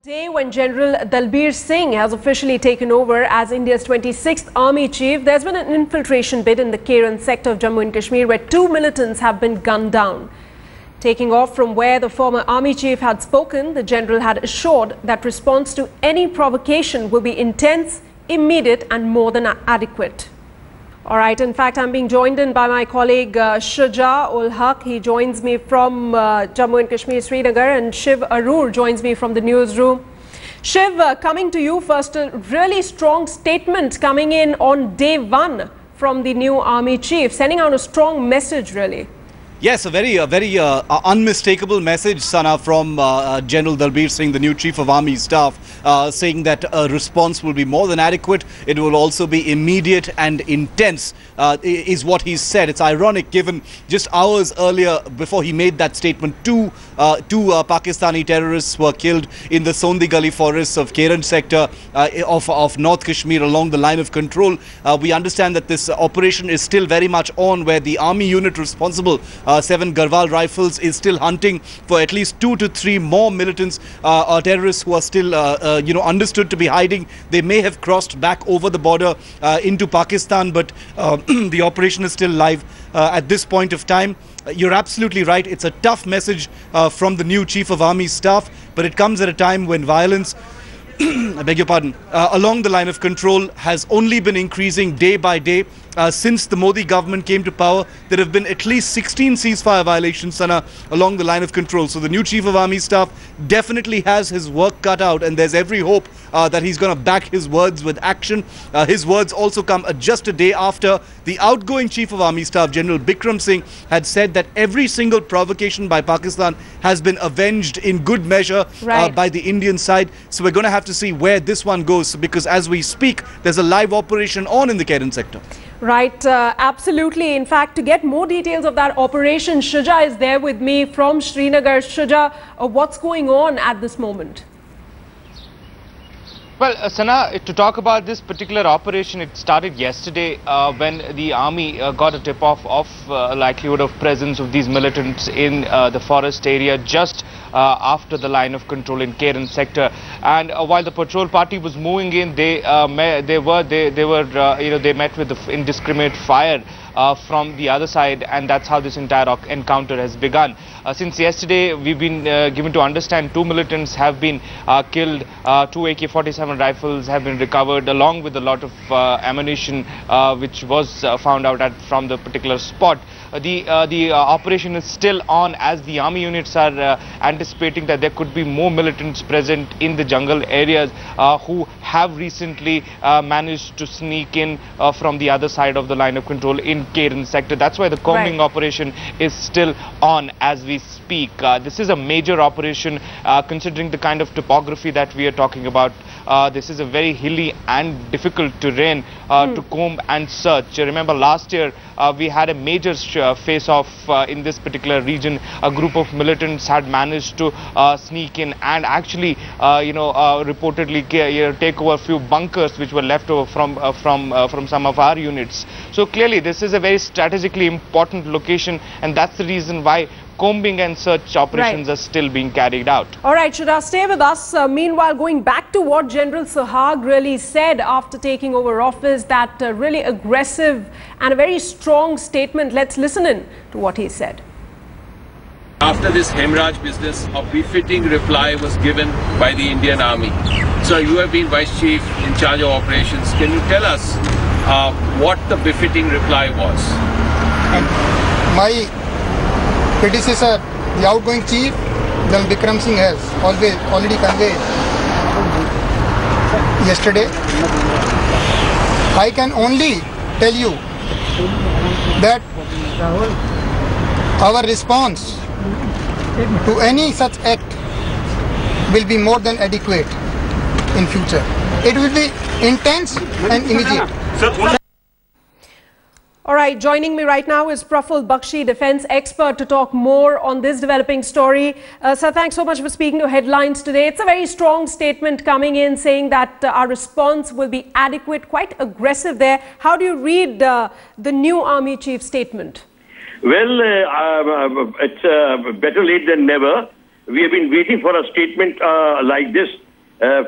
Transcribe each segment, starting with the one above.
Day when General Dalbir Singh has officially taken over as India's 26th Army Chief, there's been an infiltration bid in the Keran sector of Jammu and Kashmir where 2 militants have been gunned down. Taking off from where the former Army Chief had spoken, the General had assured that response to any provocation will be intense, immediate and more than adequate. All right, in fact, I'm being joined in by my colleague Shuja ul Haq. He joins me from Jammu and Kashmir, Srinagar, and Shiv Arur joins me from the newsroom. Shiv, coming to you first, a really strong statement coming in on day one from the new Army Chief, sending out a strong message, really. Yes, a very unmistakable message, Sana, from General Dalbir Singh, the new Chief of Army Staff, saying that a response will be more than adequate. It will also be immediate and intense, is what he said. It's ironic given just hours earlier, before he made that statement, two Pakistani terrorists were killed in the Sondi Gully forests of Keran sector of North Kashmir along the line of control. We understand that this operation is still very much on, where the army unit responsible, 7 Garhwal Rifles, is still hunting for at least 2 to 3 more militants or terrorists who are still understood to be hiding. They may have crossed back over the border into Pakistan, but the operation is still live at this point of time. You're absolutely right. It's a tough message from the new Chief of Army Staff, but it comes at a time when violence I beg your pardon, along the line of control has only been increasing day by day. Since the Modi government came to power, there have been at least 16 ceasefire violations, Sana, along the line of control. So the new Chief of Army Staff definitely has his work cut out, and there's every hope that he's going to back his words with action. His words also come just a day after the outgoing Chief of Army Staff, General Bikram Singh, had said that every single provocation by Pakistan has been avenged in good measure by the Indian side. So we're going to have to see where this one goes, because as we speak, there's a live operation on in the Keran sector. Right, absolutely. In fact, to get more details of that operation, Shuja is there with me from Srinagar. Shuja, what's going on at this moment? Well, Sana, to talk about this particular operation, it started yesterday when the army got a tip-off of likelihood of presence of these militants in the forest area just after the line of control in Keran sector. And while the patrol party was moving in, they met with the indiscriminate fire from the other side, and that's how this entire encounter has begun. Since yesterday, we've been given to understand 2 militants have been killed, 2 AK-47 rifles have been recovered, along with a lot of ammunition which was found out from the particular spot. The operation is still on, as the army units are anticipating that there could be more militants present in the jungle areas who have recently managed to sneak in from the other side of the line of control in Keran sector. That's why the combing operation is still on as we speak. This is a major operation considering the kind of topography that we are talking about. This is a very hilly and difficult terrain to comb and search. Remember, last year we had a major face-off in this particular region. A group of militants had managed to sneak in and actually, reportedly take over a few bunkers which were left over from some of our units. So clearly, this is a very strategically important location, and that's the reason why combing and search operations are still being carried out. All right, Shuja, stay with us. Meanwhile, going back to what General Sahag really said after taking over office, that really aggressive and a very strong statement. Let's listen in to what he said. After this hemorrhage business, a befitting reply was given by the Indian Army. So you have been Vice Chief in charge of operations. Can you tell us what the befitting reply was? My predecessor, the outgoing chief, Dalbir Bikram Singh, has already conveyed yesterday. I can only tell you that our response to any such act will be more than adequate in future. It will be intense and immediate. All right, joining me right now is Praful Bakshi, defense expert, to talk more on this developing story. Sir, thanks so much for speaking to Headlines today. It's a very strong statement coming in saying that our response will be adequate, quite aggressive there. How do you read the new Army Chief statement? Well, it's better late than never. We have been waiting for a statement like this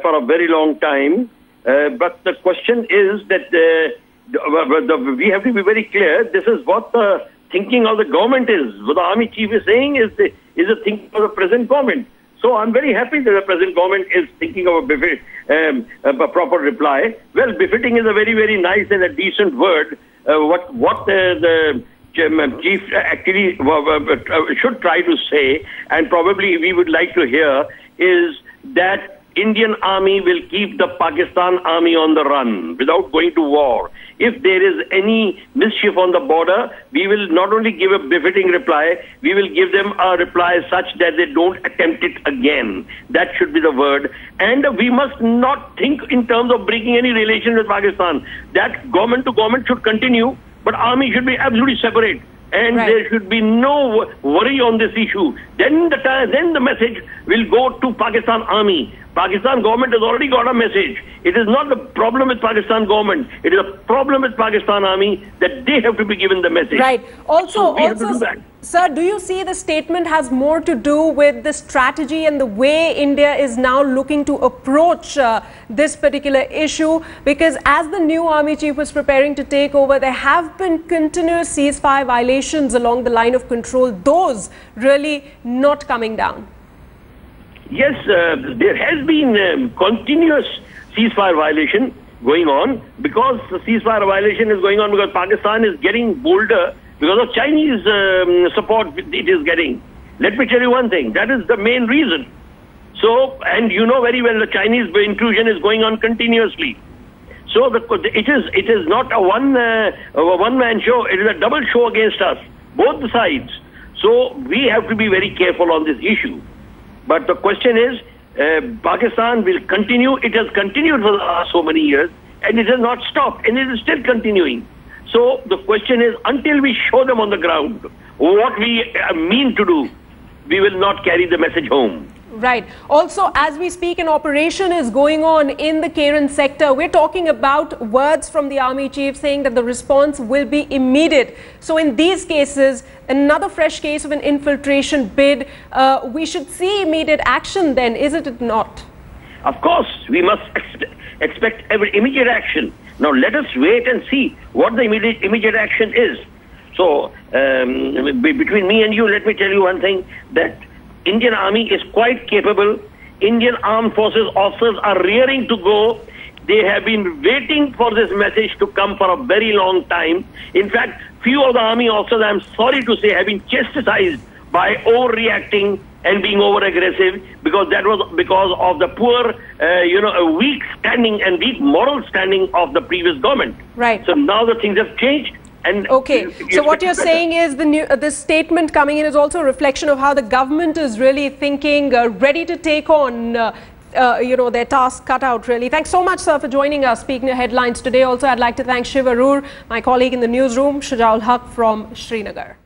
for a very long time. But the question is that we have to be very clear. This is what the thinking of the government is. What the army chief is saying is the thinking of the present government. So I'm very happy that the present government is thinking of a proper reply. Well, befitting is a very, very nice and a decent word. What the chief actually should try to say, and probably we would like to hear, is that Indian army will keep the Pakistan army on the run without going to war. If there is any mischief on the border, we will not only give a befitting reply, we will give them a reply such that they don't attempt it again. That should be the word. And we must not think in terms of breaking any relation with Pakistan. That government to government should continue, but army should be absolutely separate. And there should be no worry on this issue. Then the message will go to Pakistan army. Pakistan government has already got a message. It is not the problem with Pakistan government. It is a problem with Pakistan army that they have to be given the message. Right. Also, do sir, do you see the statement has more to do with the strategy and the way India is now looking to approach this particular issue? Because as the new army chief was preparing to take over, there have been continuous ceasefire violations along the line of control, those really not coming down. Yes, there has been continuous ceasefire violation going on, because the ceasefire violation is going on because Pakistan is getting bolder because of Chinese support it is getting. Let me tell you one thing, that is the main reason. So, and you know very well the Chinese intrusion is going on continuously. So it is not a one-man show, it is a double show against us, both the sides. So we have to be very careful on this issue. But the question is, Pakistan will continue. It has continued for the last so many years, and it has not stopped, and it is still continuing. So the question is, until we show them on the ground what we mean to do, we will not carry the message home. Right. Also, as we speak, an operation is going on in the Keran sector. We're talking about words from the army chief saying that the response will be immediate. So in these cases, another fresh case of an infiltration bid, we should see immediate action then, isn't it not? Of course, we must expect immediate action. Now let us wait and see what the immediate action is. So between me and you, let me tell you one thing, that Indian army is quite capable. Indian armed forces officers are rearing to go. They have been waiting for this message to come for a very long time. In fact, few of the army officers, I'm sorry to say, have been chastised by overreacting and being over-aggressive, because that was because of the poor, weak standing and weak moral standing of the previous government. Right. So now the things have changed. And okay, so what you're saying is this statement coming in is also a reflection of how the government is really thinking, ready to take on, their task cut out, really. Thanks so much, sir, for joining us, speaking of headlines today. Also, I'd like to thank Shiv Arur, my colleague in the newsroom, Shujaul Haq from Srinagar.